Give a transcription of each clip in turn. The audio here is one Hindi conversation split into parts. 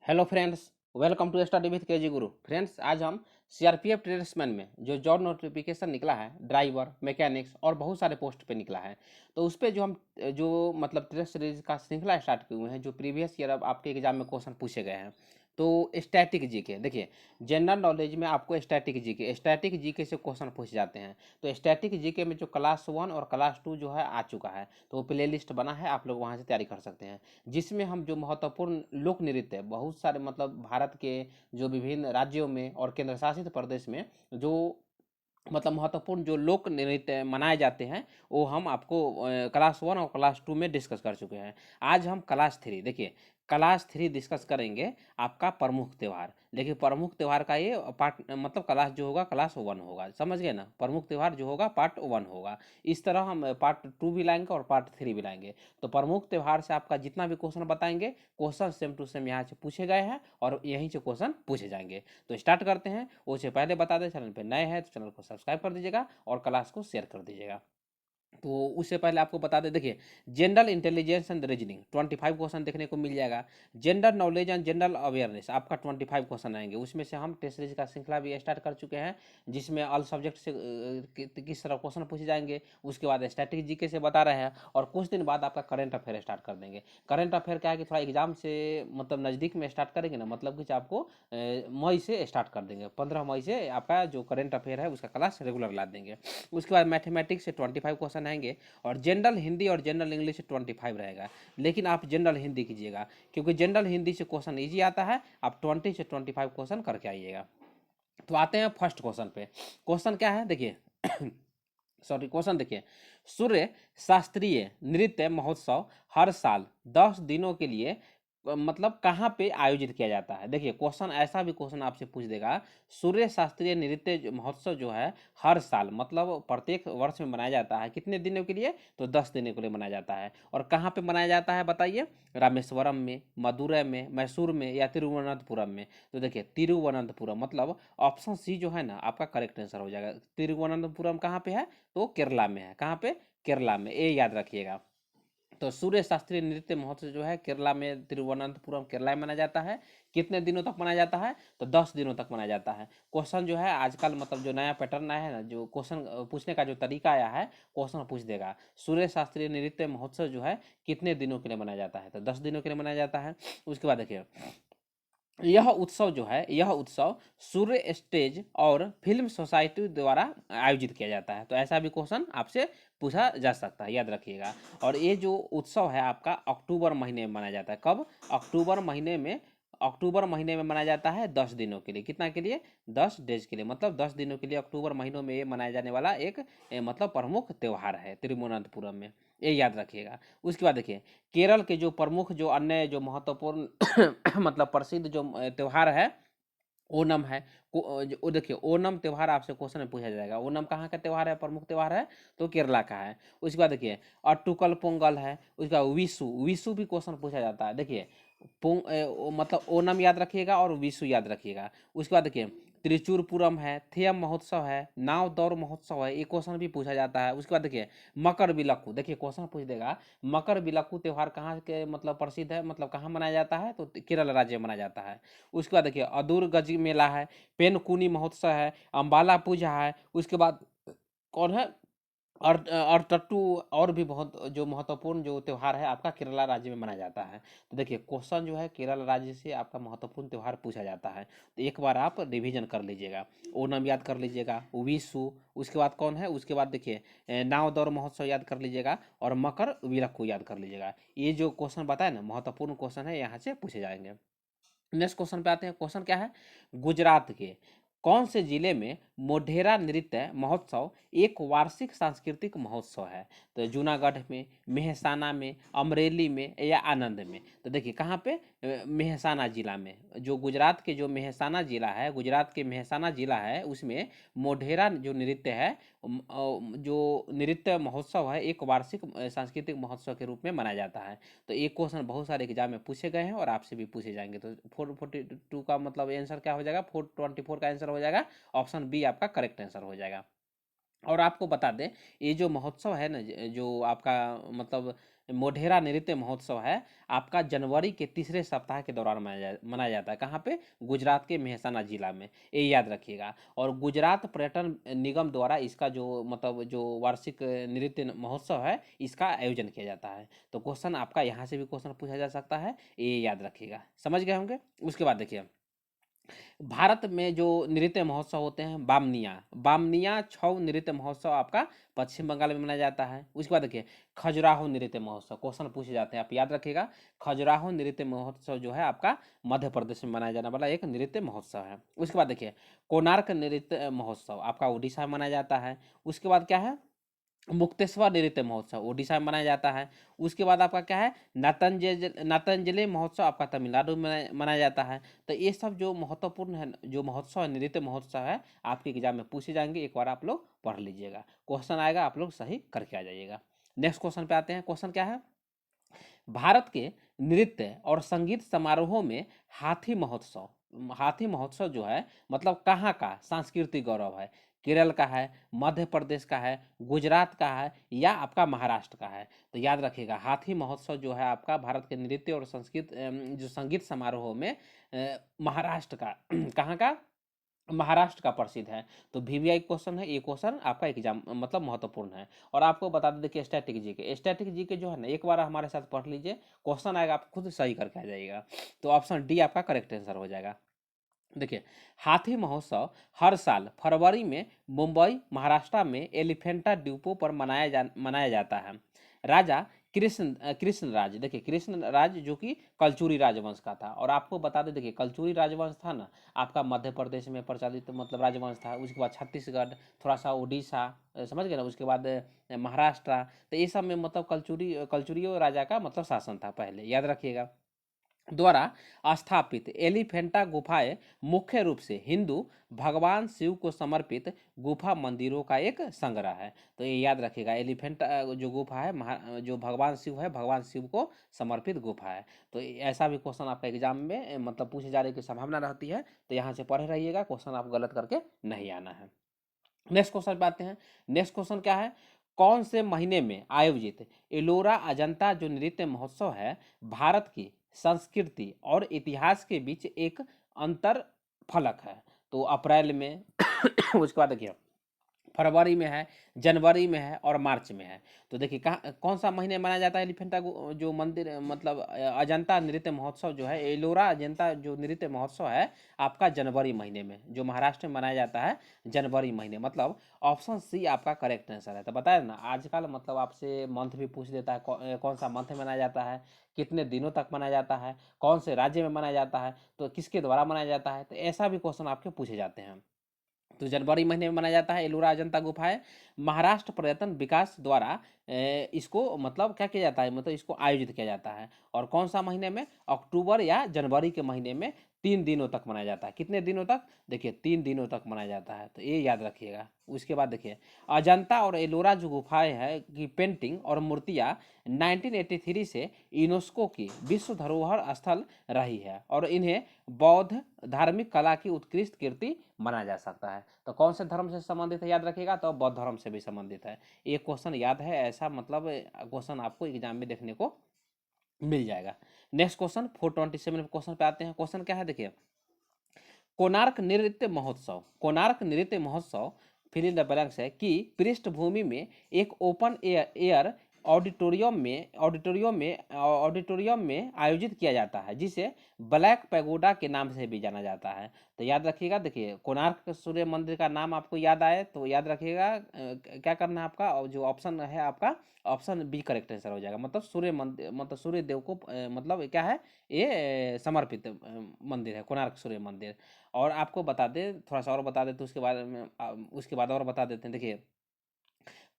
Hello friends, welcome to study with KG Guru. Friends, आज हम सीआरपीएफ ट्रेड्समैन में जो जॉब नोटिफिकेशन निकला है, ड्राइवर, मैकेनिक्स और बहुत सारे पोस्ट पे निकला है, तो उस पे जो हम जो मतलब टेस्ट सीरीज का श्रृंखला स्टार्ट किए हुए हैं, जो प्रीवियस ईयर अब आपके एग्जाम में क्वेश्चन पूछे गए हैं। तो स्टैटिक जीके देखिए, जनरल नॉलेज में आपको स्टैटिक जीके से क्वेश्चन पूछ जाते हैं। तो स्टैटिक जीके में जो क्लास 1 और क्लास 2 जो है आ चुका है, तो वो प्ले लिस्ट बना है, आप लोग वहाँ से तैयारी कर सकते हैं। जिसमें हम जो महत्वपूर्ण लोक नृत्य बहुत सारे मतलब भारत के जो विभिन्न राज्यों में और केंद्र शासित प्रदेश में जो मतलब महत्वपूर्ण जो लोक नृत्य मनाए जाते हैं, वो हम आपको क्लास 1 और क्लास 2 में डिस्कस कर चुके हैं। आज हम क्लास 3 देखिए, क्लास 3 डिस्कस करेंगे आपका प्रमुख त्यौहार। देखिए, प्रमुख त्यौहार का ये पार्ट मतलब क्लास जो होगा क्लास 1 होगा, समझ गए ना। प्रमुख त्यौहार जो होगा पार्ट 1 होगा। इस तरह हम पार्ट 2 भी लाएंगे और पार्ट 3 भी लाएंगे। तो प्रमुख त्यौहार से आपका जितना भी क्वेश्चन बताएंगे, क्वेश्चन सेम टू सेम यहाँ से पूछे गए हैं और यहीं से क्वेश्चन पूछे जाएंगे। तो स्टार्ट करते हैं। उससे पहले बता दें, चैनल पे नए हैं तो चैनल को सब्सक्राइब कर दीजिएगा और क्लास को शेयर कर दीजिएगा। तो उससे पहले आपको बता दें, देखिए, general intelligence and reasoning 25 question देखने को मिल जाएगा। General knowledge and general awareness आपका 25 क्वेश्चन आएंगे। उसमें से हम टेस्ट सीरीज का श्रृंखला भी स्टार्ट कर चुके हैं, जिसमें ऑल सब्जेक्ट से किस तरह क्वेश्चन पूछे जाएंगे। उसके बाद स्टैटिक जीके से बता रहे हैं और कुछ दिन बाद आपका करंट अफेयर स्टार्ट कर देंगे। करंट अफेयर क्या है कि थोड़ा एग्जाम से मतलब नज़दीक में स्टार्ट करेंगे ना, मतलब कि आपको मई से स्टार्ट कर देंगे। 15 मई से आपका जो करंट अफेयर है उसका क्लास रेगुलर ला देंगे। उसके बाद मैथमेटिक्स से 25 क्वेश्चन आएंगे और जनरल हिंदी और जनरल इंग्लिश से 25 रहेगा। लेकिन आप जनरल हिंदी कीजिएगा, क्योंकि जनरल हिंदी से क्वेश्चन ईजी आता है। आप 20 से 25 क्वेश्चन करके आइएगा। तो आते हैं फर्स्ट क्वेश्चन पे। क्वेश्चन क्या है देखिए सॉरी, क्वेश्चन देखिए, सूर्य शास्त्रीय नृत्य महोत्सव हर साल 10 दिनों के लिए मतलब कहाँ पे आयोजित किया जाता है। देखिए, क्वेश्चन ऐसा भी क्वेश्चन आपसे पूछ देगा, सूर्य शास्त्रीय नृत्य महोत्सव जो है हर साल मतलब प्रत्येक वर्ष में मनाया जाता है, कितने दिनों के लिए, तो 10 दिनों के लिए मनाया जाता है। और कहाँ पे मनाया जाता है बताइए, रामेश्वरम में, मदुरै में, मैसूर में या तिरुवनंतपुरम में। तो देखिए, तिरुवनंतपुरम मतलब ऑप्शन सी जो है ना आपका करेक्ट आंसर हो जाएगा। तिरुवनंतपुरम कहाँ पे है, तो केरला में है। कहाँ पे, केरला में, ये याद रखिएगा। तो सूर्य शास्त्रीय नृत्य महोत्सव जो है केरला में, तिरुवनंतपुरम केरला में मनाया जाता है। कितने दिनों तक मनाया जाता है, तो 10 दिनों तक मनाया जाता है। क्वेश्चन जो है आजकल मतलब जो नया पैटर्न आया है ना, जो क्वेश्चन पूछने का जो तरीका आया है, क्वेश्चन पूछ देगा सूर्य शास्त्रीय नृत्य महोत्सव जो है कितने दिनों के लिए मनाया जाता है, तो 10 दिनों के लिए मनाया जाता है। उसके बाद देखिए, यह उत्सव सूर्य स्टेज और फिल्म सोसाइटी द्वारा आयोजित किया जाता है। तो ऐसा भी क्वेश्चन आपसे पूछा जा सकता है, याद रखिएगा। और ये जो उत्सव है आपका अक्टूबर महीने में मनाया जाता है। कब, अक्टूबर महीने में मनाया जाता है 10 दिनों के लिए। कितना के लिए, 10 डेज के लिए, मतलब 10 दिनों के लिए अक्टूबर महीनों में ये मनाया जाने वाला एक मतलब प्रमुख त्यौहार है तिरुवनंतपुरम में। ये याद रखिएगा। उसके बाद देखिए, केरल के जो प्रमुख जो अन्य जो महत्वपूर्ण मतलब प्रसिद्ध जो त्यौहार है, ओणम है। देखिए, ओणम त्यौहार आपसे क्वेश्चन में पूछा जाएगा। ओणम कहाँ का त्यौहार है, प्रमुख त्यौहार है, तो केरला का है। उसके बाद देखिए, अट्टुकल पोंगल है। उसके बाद विशु, विशु भी क्वेश्चन पूछा जाता है। देखिए, मतलब ओणम याद रखिएगा और विशु याद रखिएगा। उसके बाद देखिए, त्रिचुरपुरम है, थेयम महोत्सव है, नाव दौड़ महोत्सव है, ये क्वेश्चन भी पूछा जाता है। उसके बाद देखिए, मकर बिलक्कू, देखिए क्वेश्चन पूछ देगा, मकर बिलक्कू त्यौहार कहाँ के मतलब प्रसिद्ध है, मतलब कहाँ मनाया जाता है, तो केरल राज्य में मनाया जाता है। उसके बाद देखिए, अदूर गज मेला है, पेनकुनी महोत्सव है, अम्बाला पूजा है। उसके बाद कौन है, और टट्टू, और भी बहुत जो महत्वपूर्ण जो त्यौहार है आपका केरला राज्य में मनाया जाता है। तो देखिए, क्वेश्चन जो है केरला राज्य से आपका महत्वपूर्ण त्यौहार पूछा जाता है, तो एक बार आप रिवीजन कर लीजिएगा। ओणम याद कर लीजिएगा, विशु, उसके बाद कौन है, उसके बाद देखिए नाव दौड़ महोत्सव याद कर लीजिएगा और मकर विलक्कू याद कर लीजिएगा। ये जो क्वेश्चन बताए ना महत्वपूर्ण क्वेश्चन है, यहाँ से पूछे जाएंगे। नेक्स्ट क्वेश्चन पे आते हैं। क्वेश्चन क्या है, गुजरात के कौन से जिले में मोढेरा नृत्य महोत्सव एक वार्षिक सांस्कृतिक महोत्सव है, तो जूनागढ़ में, मेहसाना में, अमरेली में या आनंद में। तो देखिए कहाँ पे, मेहसाना जिला में। जो गुजरात के जो मेहसाना जिला है, गुजरात के मेहसाना जिला है, उसमें मोढेरा जो नृत्य है, जो नृत्य महोत्सव है एक वार्षिक सांस्कृतिक महोत्सव के रूप में मनाया जाता है। तो एक क्वेश्चन बहुत सारे एग्जाम में पूछे गए हैं और आपसे भी पूछे जाएंगे। तो 442 का मतलब आंसर क्या हो जाएगा, 424 का आंसर हो जाएगा, ऑप्शन बी आपका करेक्ट आंसर हो जाएगा। और आपको बता दें, ये जो महोत्सव है ना, जो आपका मतलब मोढेरा नृत्य महोत्सव है आपका जनवरी के तीसरे सप्ताह के दौरान मनाया जाता है। कहाँ पे? गुजरात के मेहसाना जिला में, ये याद रखिएगा। और गुजरात पर्यटन निगम द्वारा इसका जो मतलब जो वार्षिक नृत्य महोत्सव है इसका आयोजन किया जाता है। तो क्वेश्चन आपका यहाँ से भी क्वेश्चन पूछा जा सकता है, ये याद रखिएगा। समझ गए होंगे। उसके बाद देखिए, भारत में जो नृत्य महोत्सव होते हैं, बामनिया बामनिया छऊ नृत्य महोत्सव आपका पश्चिम बंगाल में मनाया जाता है। उसके बाद देखिए, खजुराहो नृत्य महोत्सव, क्वेश्चन पूछे जाते हैं, आप याद रखिएगा। खजुराहो नृत्य महोत्सव जो है आपका मध्य प्रदेश में मनाया जाने वाला एक नृत्य महोत्सव है। उसके बाद देखिए, कोणार्क नृत्य महोत्सव आपका उड़ीसा में मनाया जाता है। उसके बाद क्या है? मुक्तेश्वर नृत्य महोत्सव उड़ीसा में मनाया जाता है। उसके बाद आपका क्या है? नातंजलि महोत्सव आपका तमिलनाडु में मनाया जाता है। तो ये सब जो महत्वपूर्ण है, जो महोत्सव है, नृत्य महोत्सव है, आपके एग्जाम में पूछे जाएंगे। एक बार आप लोग पढ़ लीजिएगा, क्वेश्चन आएगा, आप लोग सही करके आ जाइएगा। नेक्स्ट क्वेश्चन पे आते हैं। क्वेश्चन क्या है? भारत के नृत्य और संगीत समारोहों में हाथी महोत्सव जो है मतलब कहाँ का सांस्कृतिक गौरव है? केरल का है, मध्य प्रदेश का है, गुजरात का है, या आपका महाराष्ट्र का है? तो याद रखिएगा, हाथी महोत्सव जो है आपका भारत के नृत्य और जो संगीत समारोह में महाराष्ट्र का कहाँ का? महाराष्ट्र का प्रसिद्ध है। तो वीवीआई क्वेश्चन है, ये क्वेश्चन आपका एग्जाम मतलब महत्वपूर्ण है। और आपको बता दें, देखिए स्टैटिक जीके जो है ना, एक बार हमारे साथ पढ़ लीजिए, क्वेश्चन आएगा, आप खुद सही करके आ जाइएगा। तो ऑप्शन डी आपका करेक्ट आंसर हो जाएगा। देखिए, हाथी महोत्सव हर साल फरवरी में मुंबई महाराष्ट्र में एलिफेंटा द्वीपों पर मनाया जाता है। राजा कृष्णराज, देखिए कृष्णराज जो कि कलचुरी राजवंश का था। और आपको बता दें, देखिए कलचुरी राजवंश था ना आपका मध्य प्रदेश में प्रचलित मतलब राजवंश था। उसके बाद छत्तीसगढ़, थोड़ा सा उड़ीसा, समझ गए ना। उसके बाद महाराष्ट्र, तो ये सब में मतलब कलचुरियो राजा का मतलब शासन था पहले, याद रखिएगा। द्वारा स्थापित एलिफेंटा गुफाएं मुख्य रूप से हिंदू भगवान शिव को समर्पित गुफा मंदिरों का एक संग्रह है। तो ये याद रखिएगा, एलिफेंटा जो गुफा है जो भगवान शिव है, भगवान शिव को समर्पित गुफा है। तो ऐसा भी क्वेश्चन आपका एग्जाम में मतलब पूछे जाने की संभावना रहती है। तो यहाँ से पढ़े रहिएगा, क्वेश्चन आप गलत करके नहीं आना है। नेक्स्ट क्वेश्चन पे आते हैं। नेक्स्ट क्वेश्चन क्या है? कौन से महीने में आयोजित एलोरा अजंता जो नृत्य महोत्सव है भारत की संस्कृति और इतिहास के बीच एक अंतर फलक है? तो अप्रैल में उसके बाद देखिए, फरवरी में है, जनवरी में है, और मार्च में है। तो देखिए कहाँ कौन सा महीने मनाया जाता है एलिफेंटा जो मंदिर मतलब अजंता नृत्य महोत्सव जो है, एलोरा अजंता जो नृत्य महोत्सव है आपका जनवरी महीने में, जो महाराष्ट्र में मनाया जाता है जनवरी महीने। मतलब ऑप्शन सी आपका करेक्ट आंसर है। तो बताया ना, आजकल मतलब आपसे मंथ भी पूछ देता है, कौन सा मंथ में मनाया जाता है, कितने दिनों तक मनाया जाता है, कौन से राज्य में मनाया जाता है, तो किसके द्वारा मनाया जाता है। तो ऐसा भी क्वेश्चन आपके पूछे जाते हैं। तो जनवरी महीने में मनाया जाता है एलोरा अजंता गुफाएं। महाराष्ट्र पर्यटन विकास द्वारा इसको मतलब क्या किया जाता है, मतलब इसको आयोजित किया जाता है। और कौन सा महीने में? अक्टूबर या जनवरी के महीने में 3 दिनों तक मनाया जाता है। कितने दिनों तक? देखिए 3 दिनों तक मनाया जाता है। तो ये याद रखिएगा। उसके बाद देखिए, अजंता और एलोरा जो गुफाएं हैं की पेंटिंग और मूर्तियां 1983 से यूनेस्को की विश्व धरोहर स्थल रही है और इन्हें बौद्ध धार्मिक कला की उत्कृष्ट कीर्ति माना जा सकता है। तो कौन से धर्म से संबंधित है याद रखिएगा, तो बौद्ध धर्म से भी संबंधित है। एक क्वेश्चन याद है, ऐसा मतलब क्वेश्चन आपको एग्जाम में देखने को मिल जाएगा। नेक्स्ट क्वेश्चन 427 क्वेश्चन पे आते हैं। क्वेश्चन क्या है? देखिए, कोणार्क नृत्य महोत्सव फिल इन द ब्लैंक्स है कि पृष्ठभूमि में एक ओपन एयर ऑडिटोरियम में आयोजित किया जाता है जिसे ब्लैक पैगोडा के नाम से भी जाना जाता है। तो याद रखिएगा, देखिए कोणार्क सूर्य मंदिर का नाम आपको याद आए तो याद रखिएगा क्या करना है आपका, और जो ऑप्शन है आपका ऑप्शन बी करेक्ट आंसर हो जाएगा। मतलब सूर्य मंदिर मतलब सूर्य देव को मतलब क्या है, ये समर्पित मंदिर है कोणार्क सूर्य मंदिर। और आपको बता दें, थोड़ा सा और बता देते उसके बारे में, उसके बाद और बता देते हैं। देखिए,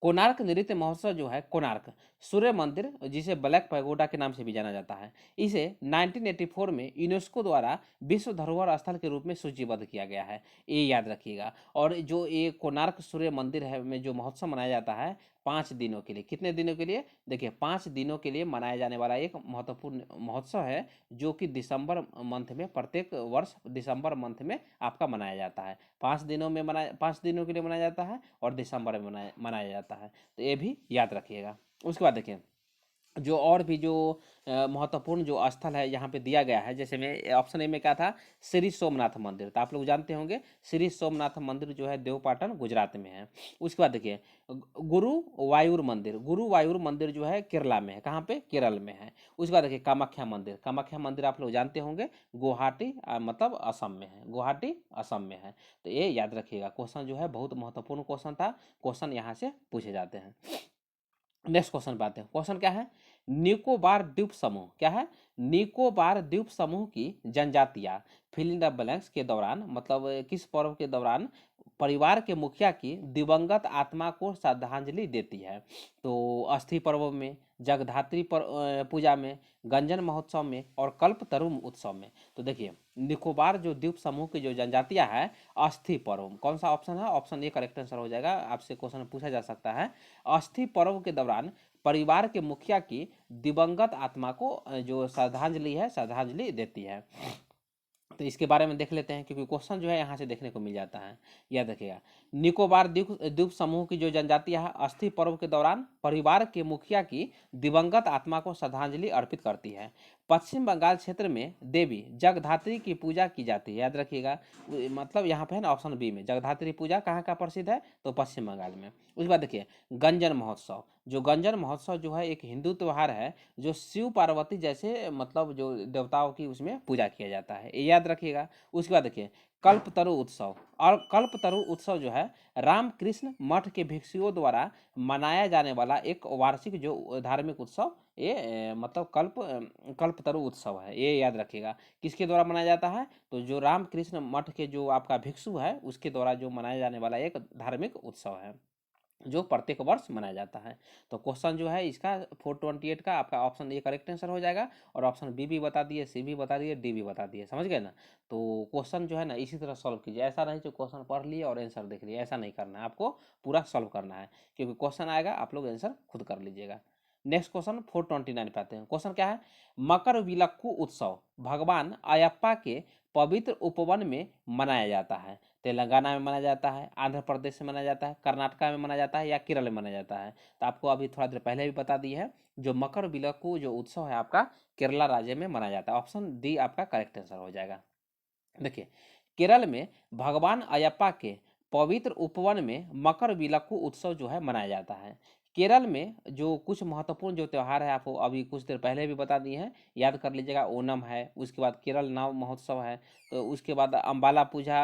कोणार्क नृत्य महोत्सव जो है, कोणार्क सूर्य मंदिर जिसे ब्लैक पैगोडा के नाम से भी जाना जाता है, इसे 1984 में यूनेस्को द्वारा विश्व धरोहर स्थल के रूप में सूचीबद्ध किया गया है। ये याद रखिएगा। और जो ये कोणार्क सूर्य मंदिर है में जो महोत्सव मनाया जाता है 5 दिनों के लिए, कितने दिनों के लिए? देखिए 5 दिनों के लिए मनाया जाने वाला एक महत्वपूर्ण महोत्सव है जो कि दिसंबर मंथ में, प्रत्येक वर्ष दिसंबर मंथ में आपका मनाया जाता है। 5 दिनों के लिए मनाया जाता है और दिसंबर में मनाया जाता है। तो ये भी याद रखिएगा। उसके बाद देखिए, जो और भी जो महत्वपूर्ण जो स्थल है यहाँ पे दिया गया है, जैसे में ऑप्शन ए में क्या था, श्री सोमनाथ मंदिर, तो आप लोग जानते होंगे श्री सोमनाथ मंदिर जो है देवपाटन गुजरात में है। उसके बाद देखिए गुरु वायूर मंदिर जो है केरला में है, कहाँ पे, केरल में है। उसके बाद देखिए कामाख्या मंदिर आप लोग जानते होंगे गुवाहाटी मतलब असम में है, गुवाहाटी असम में है। तो ये याद रखिएगा, क्वेश्चन जो है बहुत महत्वपूर्ण क्वेश्चन था, क्वेश्चन यहाँ से पूछे जाते हैं। नेक्स्ट क्वेश्चन पे आते हैं, क्वेश्चन क्या है, निकोबार द्वीप समूह, क्या है, निकोबार द्वीप समूह की जनजातियां फिल इन द ब्लैंक्स के दौरान, मतलब किस पर्व के दौरान परिवार के मुखिया की दिवंगत आत्मा को श्रद्धांजलि देती है। तो अस्थि पर्व में, जगधात्री पूजा में, गंजन महोत्सव में और कल्पतरु उत्सव में। तो देखिए निकोबार जो द्वीप समूह की जो जनजातियां है, अस्थि पर्व, कौन सा ऑप्शन है, ऑप्शन ए करेक्ट आंसर हो जाएगा, आपसे क्वेश्चन पूछा जा सकता है। अस्थि पर्व के दौरान परिवार के मुखिया की दिवंगत आत्मा को जो श्रद्धांजलि है, श्रद्धांजलि देती है। तो इसके बारे में देख लेते हैं, क्योंकि क्वेश्चन जो है यहाँ से देखने को मिल जाता है। याद रखिएगा, निकोबार द्वीप द्वीप समूह की जो जनजातियां है, अस्थि पर्व के दौरान परिवार के मुखिया की दिवंगत आत्मा को श्रद्धांजलि अर्पित करती है। पश्चिम बंगाल क्षेत्र में देवी जगधात्री की पूजा की जाती है, याद रखिएगा, मतलब यहाँ पे है ना ऑप्शन बी में, जगधात्री पूजा कहाँ का प्रसिद्ध है, तो पश्चिम बंगाल में। उसके बाद देखिए गंजन महोत्सव, जो गंजन महोत्सव जो है एक हिंदू त्योहार है, जो शिव पार्वती जैसे मतलब जो देवताओं की उसमें पूजा किया जाता है, ये याद रखिएगा। उसके बाद देखिए कल्पतरु उत्सव, और कल्पतरु उत्सव जो है रामकृष्ण मठ के भिक्षुओं द्वारा मनाया जाने वाला एक वार्षिक जो धार्मिक उत्सव, ये मतलब कल्पतरु उत्सव है, ये याद रखिएगा। किसके द्वारा मनाया जाता है, तो जो रामकृष्ण मठ के जो आपका भिक्षु है उसके द्वारा जो मनाया जाने वाला एक धार्मिक उत्सव है, जो प्रत्येक वर्ष मनाया जाता है। तो क्वेश्चन जो है इसका 428 का आपका ऑप्शन ए करेक्ट आंसर हो जाएगा, और ऑप्शन बी भी बता दिए, सी भी बता दिए, डी भी बता दिए, समझ गए ना। तो क्वेश्चन जो है ना इसी तरह सॉल्व कीजिए, ऐसा नहीं जो क्वेश्चन पढ़ लिए और आंसर देख लिए, ऐसा नहीं करना है, आपको पूरा सॉल्व करना है, क्योंकि क्वेश्चन आएगा आप लोग आंसर खुद कर लीजिएगा। नेक्स्ट क्वेश्चन 429 पे आते हैं, क्वेश्चन क्या है, मकर विलक्कू उत्सव भगवान अयप्पा के पवित्र उपवन में मनाया जाता है। तेलंगाना में मनाया जाता है, आंध्र प्रदेश में मनाया जाता है, कर्नाटका में मनाया जाता है, या केरल में मनाया जाता है। तो आपको अभी थोड़ा देर पहले भी बता दी है, जो मकर विलक्कू जो उत्सव है आपका केरला राज्य में मनाया जाता है, ऑप्शन डी आपका करेक्ट आंसर हो जाएगा। देखिए केरल में भगवान अयप्पा के पवित्र उपवन में मकर विलक्कू उत्सव जो है मनाया जाता है। केरल में जो कुछ महत्वपूर्ण जो त्यौहार है आपको अभी कुछ देर पहले भी बता दिए हैं, याद कर लीजिएगा, ओनम है, उसके बाद केरल नाव महोत्सव है, तो उसके बाद अम्बाला पूजा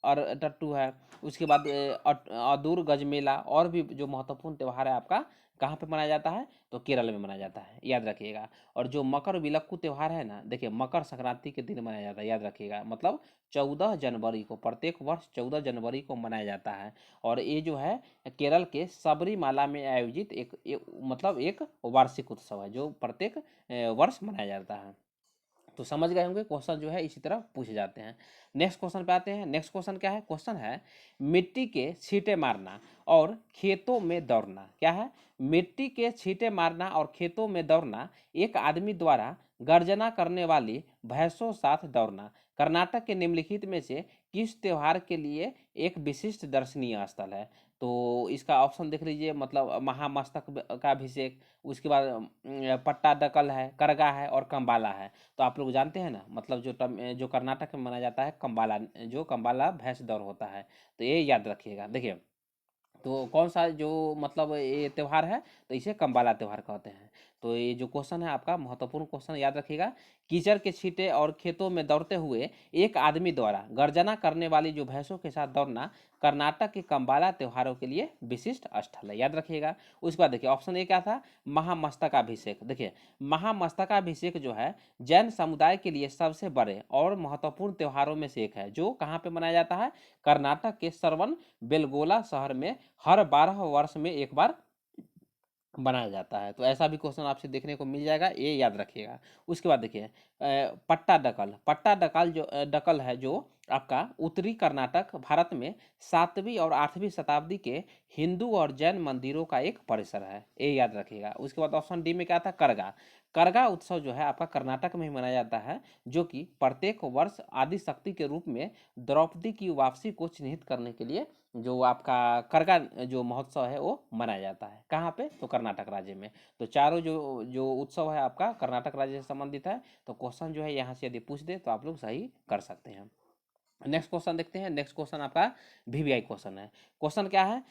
और टट्टू है, उसके बाद अदूर गजमेला, और भी जो महत्वपूर्ण त्यौहार है आपका कहाँ पे मनाया जाता है, तो केरल में मनाया जाता है, याद रखिएगा। और जो मकर विलक्कू त्यौहार है ना, देखिए मकर संक्रांति के दिन मनाया जाता है, याद रखिएगा, मतलब 14 जनवरी को, प्रत्येक वर्ष 14 जनवरी को मनाया जाता है। और ये जो है केरल के सबरीमाला में आयोजित मतलब एक वार्षिक उत्सव है, जो प्रत्येक वर्ष मनाया जाता है। तो समझ गए होंगे, क्वेश्चन जो है इसी तरह पूछे जाते हैं। नेक्स्ट क्वेश्चन पे आते हैं, नेक्स्ट क्वेश्चन क्या है, क्वेश्चन है मिट्टी के छींटे मारना और खेतों में दौड़ना, क्या है, मिट्टी के छींटे मारना और खेतों में दौड़ना, एक आदमी द्वारा गर्जना करने वाली भैंसों साथ दौड़ना, कर्नाटक के निम्नलिखित में से किस त्योहार के लिए एक विशिष्ट दर्शनीय स्थल है। तो इसका ऑप्शन देख लीजिए, मतलब महामस्तक का अभिषेक, उसके बाद पट्टाडकल है, करगा है और कंबाला है। तो आप लोग जानते हैं ना, मतलब जो कर्नाटक में मनाया जाता है कंबाला, जो कंबाला भैंस दौड़ होता है, तो ये याद रखिएगा। देखिए तो कौन सा जो मतलब ये त्यौहार है, तो इसे कंबाला त्यौहार कहते हैं। तो ये जो क्वेश्चन है आपका महत्वपूर्ण क्वेश्चन, याद रखिएगा, कीचड़ के छींटे और खेतों में दौड़ते हुए एक आदमी द्वारा गर्जना करने वाली जो भैंसों के साथ दौड़ना कर्नाटक के कंबाला त्योहारों के लिए विशिष्ट स्थल है, याद रखिएगा। उसके बाद देखिए ऑप्शन ए क्या था, महामस्तकाभिषेक। देखिए महामस्तकाभिषेक जो है जैन समुदाय के लिए सबसे बड़े और महत्वपूर्ण त्योहारों में से एक है, जो कहाँ पे मनाया जाता है, कर्नाटक के सरवन बेलगोला शहर में हर 12 वर्ष में एक बार बनाया जाता है। तो ऐसा भी क्वेश्चन आपसे देखने को मिल जाएगा, ये याद रखिएगा। उसके बाद देखिए पट्टा डकल जो डकल है, जो आपका उत्तरी कर्नाटक भारत में 7वीं और 8वीं शताब्दी के हिंदू और जैन मंदिरों का एक परिसर है, ये याद रखिएगा। उसके बाद ऑप्शन डी में क्या था, करगा। करगा उत्सव जो है आपका कर्नाटक में ही मनाया जाता है, जो कि प्रत्येक वर्ष आदि शक्ति के रूप में द्रौपदी की वापसी को चिन्हित करने के लिए जो आपका करगा जो महोत्सव है वो मनाया जाता है। कहाँ पे? तो कर्नाटक राज्य में। तो चारों जो जो उत्सव है आपका कर्नाटक राज्य से संबंधित है। तो क्वेश्चन जो है यहाँ से यदि पूछ दे तो आप लोग सही कर सकते हैं। नेक्स्ट क्वेश्चन देखते हैं। नेक्स्ट क्वेश्चन आपका वीवीआई क्वेश्चन है। क्वेश्चन क्या है?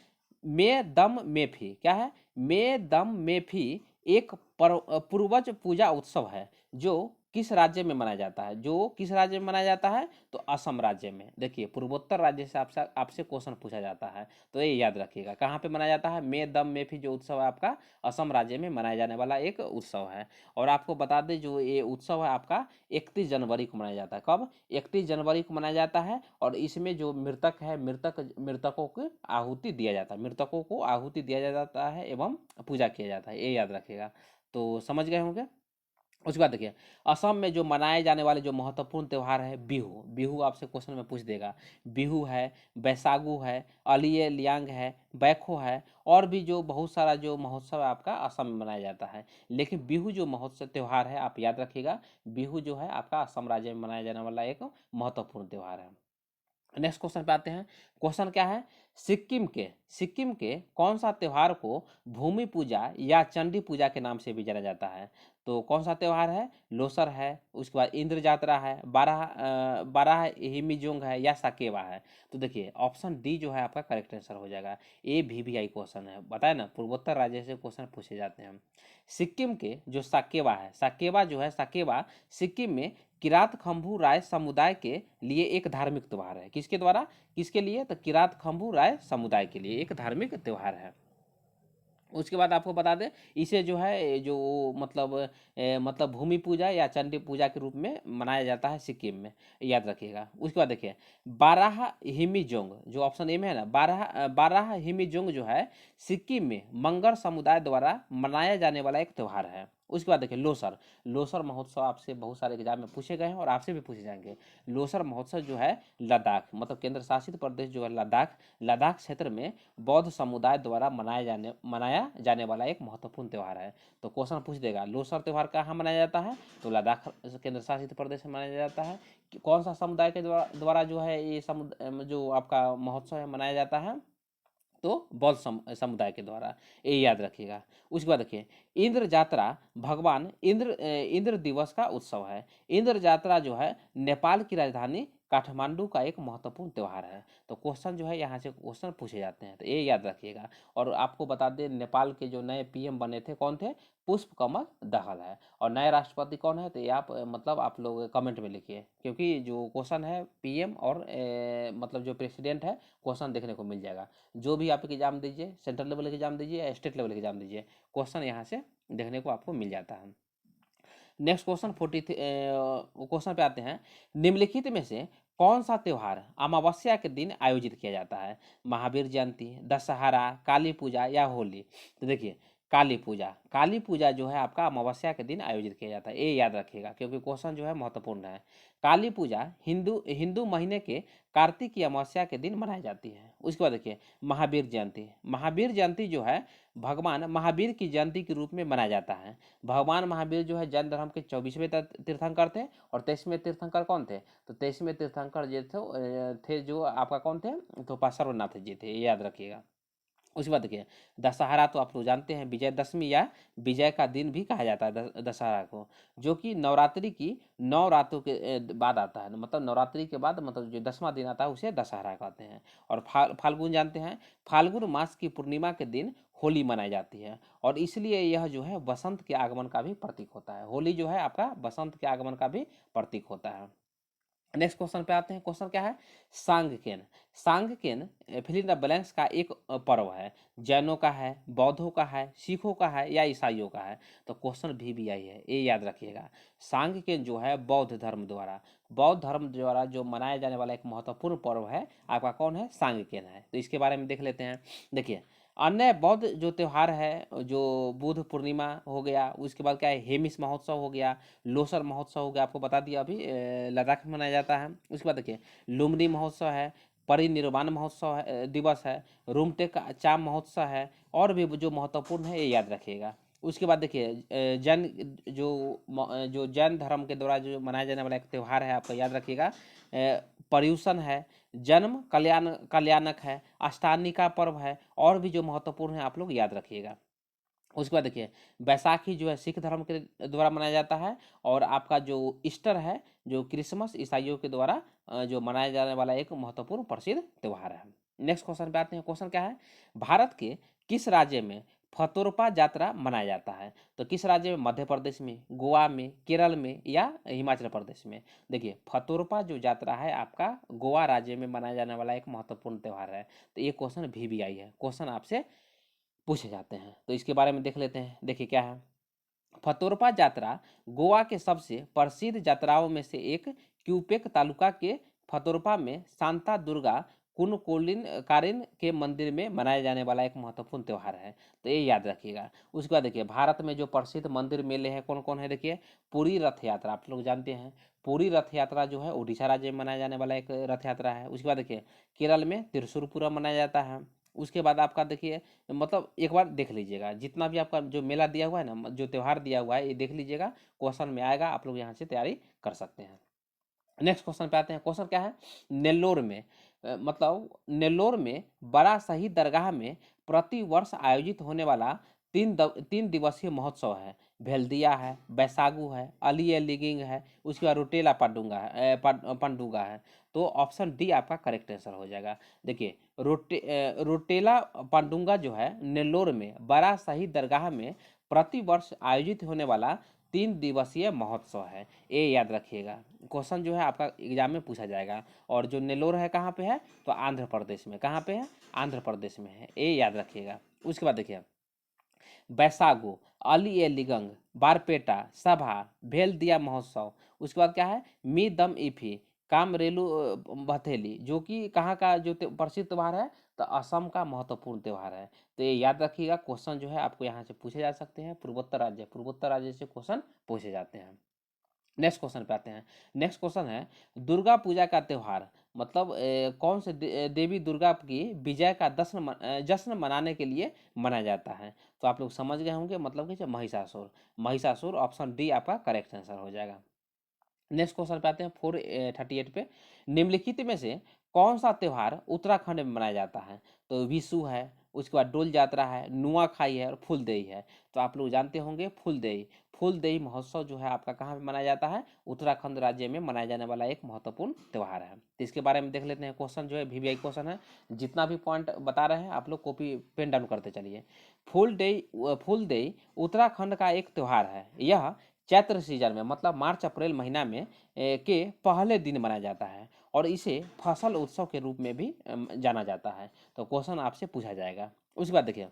मे दम मेफी क्या है? मे दम मेफी एक पूर्वज पूजा उत्सव है जो किस राज्य में मनाया जाता है? जो किस राज्य में मनाया जाता है? तो असम राज्य में। देखिए पूर्वोत्तर राज्य से आपसे आपसे क्वेश्चन पूछा जाता है, तो ये याद रखिएगा। कहाँ पे मनाया जाता है? मे दम मेफी जो उत्सव है आपका असम राज्य में मनाया जाने वाला एक उत्सव है। और आपको बता दें जो ये उत्सव है आपका 31 जनवरी को मनाया जाता है। कब? 31 जनवरी को मनाया जाता है। और इसमें जो मृतक है मृतकों को आहुति दिया जाता है, मृतकों को आहुति दिया जाता है एवं पूजा किया जाता है, ये याद रखिएगा। तो समझ गए होंगे। उसके बाद देखिए असम में जो मनाए जाने वाले जो महत्वपूर्ण त्यौहार है बिहू। बिहू आपसे क्वेश्चन में पूछ देगा। बिहू है, बैसागु है, अलिये लियांग है, बैखो है, और भी जो बहुत सारा जो महोत्सव है आपका असम में मनाया जाता है। लेकिन बिहू जो महोत्सव त्यौहार है आप याद रखिएगा, बिहू जो है आपका असम राज्य में मनाया जाने वाला एक महत्वपूर्ण त्यौहार है। नेक्स्ट क्वेश्चन पे आते हैं। क्वेश्चन क्या है? सिक्किम के कौन सा त्योहार को भूमि पूजा या चंडी पूजा के नाम से भी जाना जाता है? तो कौन सा त्योहार है? लोसर है, उसके बाद इंद्र जात्रा है, बारह हिमिजोंग है, या साकेवा है? तो देखिए ऑप्शन डी जो है आपका करेक्ट आंसर हो जाएगा। ये वीवीआई क्वेश्चन है, बताए ना पूर्वोत्तर राज्य से क्वेश्चन पूछे जाते हैं। सिक्किम के जो साकेवा है, साकेवा जो है साकेवा सिक्किम में किरात खंभू राय समुदाय के लिए एक धार्मिक त्यौहार है। किसके द्वारा? किसके लिए? तो किरात खंभू राय समुदाय के लिए एक धार्मिक त्यौहार है। उसके बाद आपको बता दें इसे जो है जो मतलब भूमि पूजा या चंडी पूजा के रूप में मनाया जाता है सिक्किम में, याद रखिएगा। उसके बाद देखिए बारह हिमिजोंग जो ऑप्शन ए में है ना, बारह हिमिजोंग जो है सिक्किम में मंगर समुदाय द्वारा मनाया जाने वाला एक त्यौहार है। उसके बाद देखिए लोसर। लोसर महोत्सव आपसे बहुत सारे एग्जाम में पूछे गए हैं और आपसे भी पूछे जाएंगे। लोसर महोत्सव जो है लद्दाख मतलब केंद्र शासित प्रदेश जो है लद्दाख, लद्दाख क्षेत्र में बौद्ध समुदाय द्वारा मनाया जाने वाला एक महत्वपूर्ण त्यौहार है। तो क्वेश्चन पूछ देगा लोसर त्यौहार कहाँ मनाया जाता है? तो लद्दाख केंद्र शासित प्रदेश में मनाया जाता है। कौन सा समुदाय के द्वारा जो है ये जो आपका महोत्सव है मनाया जाता है? तो बौद्ध समुदाय के द्वारा, ये याद रखिएगा। उसके बाद देखिए इंद्र जात्रा भगवान इंद्र दिवस का उत्सव है। इंद्र जात्रा जो है नेपाल की राजधानी काठमांडू का एक महत्वपूर्ण त्यौहार है। तो क्वेश्चन जो है यहाँ से क्वेश्चन पूछे जाते हैं, तो ये याद रखिएगा। और आपको बता दें नेपाल के जो नए पीएम बने थे कौन थे? पुष्प कमल दहल है। और नए राष्ट्रपति कौन है? तो ये आप लोग कमेंट में लिखिए, क्योंकि जो क्वेश्चन है पीएम और मतलब जो प्रेसिडेंट है क्वेश्चन देखने को मिल जाएगा। जो भी आप एग्जाम दीजिए, सेंट्रल लेवल के एग्जाम दीजिए या स्टेट लेवल के एग्जाम दीजिए, क्वेश्चन यहाँ से देखने को आपको मिल जाता है। नेक्स्ट क्वेश्चन 43 क्वेश्चन पे आते हैं। निम्नलिखित में से कौन सा त्यौहार अमावस्या के दिन आयोजित किया जाता है? महावीर जयंती, दशहरा, काली पूजा या होली? तो देखिए काली पूजा जो है आपका अमावस्या के दिन आयोजित किया जाता है, ये याद रखिएगा क्योंकि क्वेश्चन जो है महत्वपूर्ण है। काली पूजा हिंदू हिंदू महीने के कार्तिक की अमावस्या के दिन मनाई जाती है। उसके बाद देखिए महावीर जयंती जो है भगवान महावीर की जयंती के रूप में मनाया जाता है। भगवान महावीर जो है जैन धर्म के 24वें तीर्थंकर थे। और 23वें तीर्थंकर कौन थे? तो 23वें तीर्थंकर जो थे जो आपका कौन थे? तो सर्वनाथ जी थे, ये याद रखिएगा। उसके बाद देखिए दशहरा तो आप लोग जानते हैं विजयदशमी या विजय का दिन भी कहा जाता है दशहरा को, जो कि नवरात्रि की 9 रातों के बाद आता है। मतलब नवरात्रि के बाद मतलब जो 10वां दिन आता है उसे दशहरा कहते हैं। और फाल्गुन जानते हैं, फाल्गुन मास की पूर्णिमा के दिन होली मनाई जाती है। और इसलिए यह जो है बसंत के आगमन का भी प्रतीक होता है। होली जो है आपका बसंत के आगमन का भी प्रतीक होता है। नेक्स्ट क्वेश्चन पे आते हैं। क्वेश्चन क्या है? Sangken. Sangken fill in the blanks का एक पर्व है। जैनों का है, बौद्धों का है, सिखों का है या ईसाइयों का है? तो क्वेश्चन भी आई है, ये याद रखिएगा। सांगकेन जो है बौद्ध धर्म द्वारा जो मनाया जाने वाला एक महत्वपूर्ण पर्व है आपका कौन है? सांगकेन है। तो इसके बारे में देख लेते हैं। देखिए अन्य बौद्ध जो त्यौहार है जो बुद्ध पूर्णिमा हो गया, उसके बाद क्या है हेमिस महोत्सव हो गया, लोसर महोत्सव हो गया, आपको बता दिया अभी लद्दाख में मनाया जाता है। उसके बाद देखिए लुम्बिनी महोत्सव है, परिनिर्वाण महोत्सव है दिवस है, रूमटेक चाम महोत्सव है, और भी जो महत्वपूर्ण है ये याद रखिएगा। उसके बाद देखिए जैन जो जैन धर्म के द्वारा जो मनाया जाने वाला एक त्यौहार है, आपका याद रखिएगा, पर्युषण है, जन्म कल्याणक है, अष्टानी का पर्व है, और भी जो महत्वपूर्ण है आप लोग याद रखिएगा। उसके बाद देखिए बैसाखी जो है सिख धर्म के द्वारा मनाया जाता है, और आपका जो ईस्टर है, जो क्रिसमस ईसाइयों के द्वारा जो मनाया जाने वाला एक महत्वपूर्ण प्रसिद्ध त्यौहार है। नेक्स्ट क्वेश्चन पे आते हैं। क्वेश्चन क्या है, भारत के किस राज्य में फतोरपा यात्रा मनाया जाता है? तो किस राज्य में? मध्य प्रदेश में, गोवा में, केरल में, या हिमाचल प्रदेश में? देखिए फतोरपा जो यात्रा है आपका गोवा राज्य में मनाया जाने वाला एक महत्वपूर्ण त्यौहार है। तो ये क्वेश्चन भी आई है, क्वेश्चन आपसे पूछे जाते हैं, तो इसके बारे में देख लेते हैं। देखिए क्या है, फतोरपा यात्रा गोवा के सबसे प्रसिद्ध यात्राओं में से एक क्यूपेक तालुका के फतोरपा में शांता दुर्गा कुनकोलिन कारिन के मंदिर में मनाया जाने वाला एक महत्वपूर्ण त्यौहार है। तो ये याद रखिएगा। उसके बाद देखिए भारत में जो प्रसिद्ध मंदिर मेले हैं कौन कौन है? देखिए पुरी रथ यात्रा, आप लोग जानते हैं पुरी रथ यात्रा जो है उड़ीसा राज्य में मनाया जाने वाला एक रथ यात्रा है। उसके बाद देखिए केरल में त्रिशूरपुरम मनाया जाता है। उसके बाद आपका देखिए मतलब एक बार देख लीजिएगा, जितना भी आपका जो मेला दिया हुआ है ना, जो त्यौहार दिया हुआ है, ये देख लीजिएगा, क्वेश्चन में आएगा, आप लोग यहाँ से तैयारी कर सकते हैं। नेक्स्ट क्वेश्चन पे आते हैं। क्वेश्चन क्या है, नेल्लोर में मतलब नेल्लोर में बड़ा सही दरगाह में प्रति वर्ष आयोजित होने वाला 3 दिवसीय महोत्सव है। भेल्दिया है, बैसागु है, अली लिगिंग है, उसके बाद रोटेला पंडुगा है। तो ऑप्शन डी आपका करेक्ट आंसर हो जाएगा। देखिए रोटेला पंडुगा जो है नेल्लोर में बड़ा सही दरगाह में प्रति वर्ष आयोजित होने वाला 3 दिवसीय महोत्सव है, ये याद रखिएगा। क्वेश्चन जो है आपका एग्जाम में पूछा जाएगा। और जो नेल्लोर है कहाँ पे है? तो आंध्र प्रदेश में। कहाँ पे है? आंध्र प्रदेश में है, ये याद रखिएगा। उसके बाद देखिए बैसागु, अली ए लिगंग, बारपेटा, सभा, भेल दिया महोत्सव। उसके बाद क्या है, मी दम इफी, कामरेलू भथेली, जो कि कहाँ का जो प्रसिद्ध त्यौहार है? तो असम का महत्वपूर्ण त्यौहार है। तो ये याद रखिएगा। क्वेश्चन जो है आपको यहाँ से पूछे जा सकते हैं। पूर्वोत्तर राज्य से क्वेश्चन पूछे जाते हैं। नेक्स्ट क्वेश्चन पे आते हैं। नेक्स्ट क्वेश्चन है दुर्गा पूजा का त्यौहार मतलब कौन से देवी दुर्गा की विजय का जश्न मनाने के लिए मनाया जाता है? तो आप लोग समझ गए होंगे, मतलब कि महिषासुर। महिषासुर, ऑप्शन डी आपका करेक्ट आंसर हो जाएगा। नेक्स्ट क्वेश्चन पे आते हैं 438 पे। निम्नलिखित में से कौन सा त्यौहार उत्तराखंड में मनाया जाता है? तो विशु है, उसके बाद डोल यात्रा है, नुआखाई है, और फूलदेई है। तो आप लोग जानते होंगे फूलदेई महोत्सव जो है आपका कहाँ पे मनाया जाता है? उत्तराखंड राज्य में मनाया जाने वाला एक महत्वपूर्ण त्यौहार है। तो इसके बारे में देख लेते हैं। क्वेश्चन जो है वीवीआई क्वेश्चन है, जितना भी पॉइंट बता रहे हैं आप लोग कॉपी पेन डाउन करते चलिए। फूलदेई उत्तराखंड का एक त्यौहार है। यह चैत्र सीजन में मतलब मार्च अप्रैल महीना में के पहले दिन मनाया जाता है, और इसे फसल उत्सव के रूप में भी जाना जाता है। तो क्वेश्चन आपसे पूछा जाएगा। उसके बाद देखिए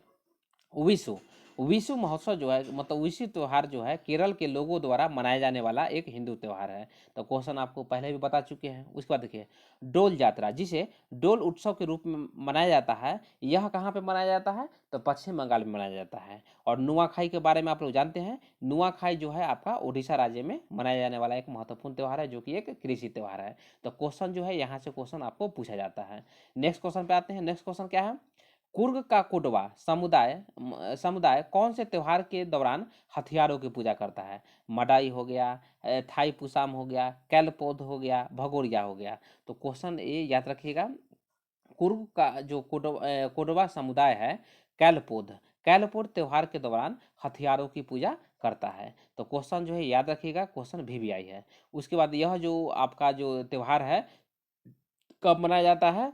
विशु विशु महोत्सव जो है मतलब विशु त्यौहार जो है केरल के लोगों द्वारा मनाया जाने वाला एक हिंदू त्यौहार है। तो क्वेश्चन आपको पहले भी बता चुके हैं। उसके बाद देखिए डोल यात्रा, जिसे डोल उत्सव के रूप में मनाया जाता है, यह कहाँ पे मनाया जाता है? तो पश्चिम बंगाल में मनाया जाता है। और नुआखाई के बारे में आप लोग जानते हैं, नुआखाई जो है आपका उड़ीसा राज्य में मनाया जाने वाला एक महत्वपूर्ण त्यौहार है, जो कि एक कृषि त्यौहार है। तो क्वेश्चन जो है यहाँ से क्वेश्चन आपको पूछा जाता है। नेक्स्ट क्वेश्चन पे आते हैं। नेक्स्ट क्वेश्चन क्या है, कुर्ग का कोटवा समुदाय कौन से त्योहार के दौरान हथियारों की पूजा करता है? मडाई हो गया, थाई पुसाम हो गया, कैलपोद हो गया, भगोरिया हो गया। तो क्वेश्चन ये याद रखिएगा, कुर्ग का जो कोडवा समुदाय है, कैलपोद कैलपोद त्यौहार के दौरान हथियारों की पूजा करता है। तो क्वेश्चन जो है याद रखिएगा, क्वेश्चन वीवीआई है। उसके बाद यह जो आपका जो त्यौहार है कब मनाया जाता है?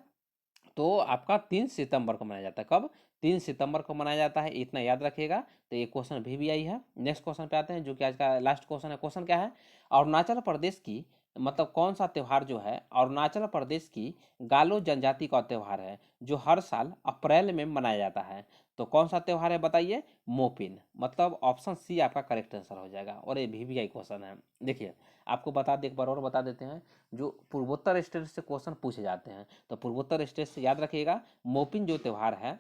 तो आपका 3 सितंबर को मनाया जाता है। कब? 3 सितंबर को मनाया जाता है, इतना याद रखिएगा। तो ये क्वेश्चन भी आई है। नेक्स्ट क्वेश्चन पे आते हैं, जो कि आज का लास्ट क्वेश्चन है। क्वेश्चन क्या है, अरुणाचल प्रदेश की मतलब कौन सा त्यौहार जो है अरुणाचल प्रदेश की गालो जनजाति का त्यौहार है, जो हर साल अप्रैल में मनाया जाता है? तो कौन सा त्यौहार है बताइए? मोपिन, मतलब ऑप्शन सी आपका करेक्ट आंसर हो जाएगा। और ये भी आई क्वेश्चन है। देखिए आपको बता दे, एक बार और बता देते हैं, जो पूर्वोत्तर स्टेट से क्वेश्चन पूछे जाते हैं, तो पूर्वोत्तर स्टेट से याद रखिएगा, मोपिन जो त्यौहार है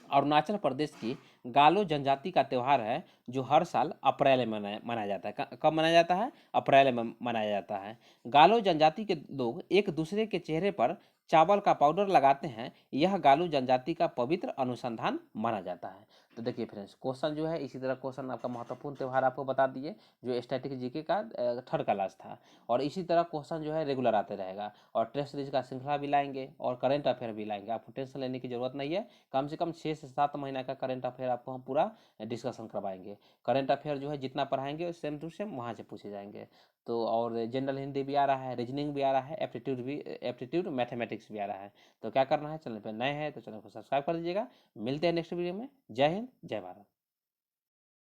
अरुणाचल प्रदेश की गालो जनजाति का त्यौहार है, जो हर साल अप्रैल में मनाया जाता है। कब मनाया जाता है? अप्रैल में मनाया जाता है। गालो जनजाति के लोग एक दूसरे के चेहरे पर चावल का पाउडर लगाते हैं। यह गालो जनजाति का पवित्र अनुसंधान माना जाता है। तो देखिए फ्रेंड्स, क्वेश्चन जो है इसी तरह क्वेश्चन आपका महत्वपूर्ण त्यौहार आपको बता दिए, जो स्टैटिक जीके का थर्ड क्लास था। और इसी तरह क्वेश्चन जो है रेगुलर आते रहेगा, और टेस्ट सीरीज का श्रृंखला भी लाएंगे और करंट अफेयर भी लाएंगे। आपको टेंशन लेने की जरूरत नहीं है। कम से कम 6 से 7 महीना का करंट अफेयर आपको हम पूरा डिस्कशन करवाएंगे। करंट अफेयर जो है जितना पढ़ाएंगे सेम टू सेम वहाँ से पूछे जाएंगे। तो और जनरल हिंदी भी आ रहा है, रीजनिंग भी आ रहा है, एप्टीट्यूड मैथमेटिक्स भी आ रहा है। तो क्या करना है, चैनल पर नए हैं तो चैनल को सब्सक्राइब कर दीजिएगा। मिलते हैं नेक्स्ट वीडियो में। जय हिंद, जय भारत।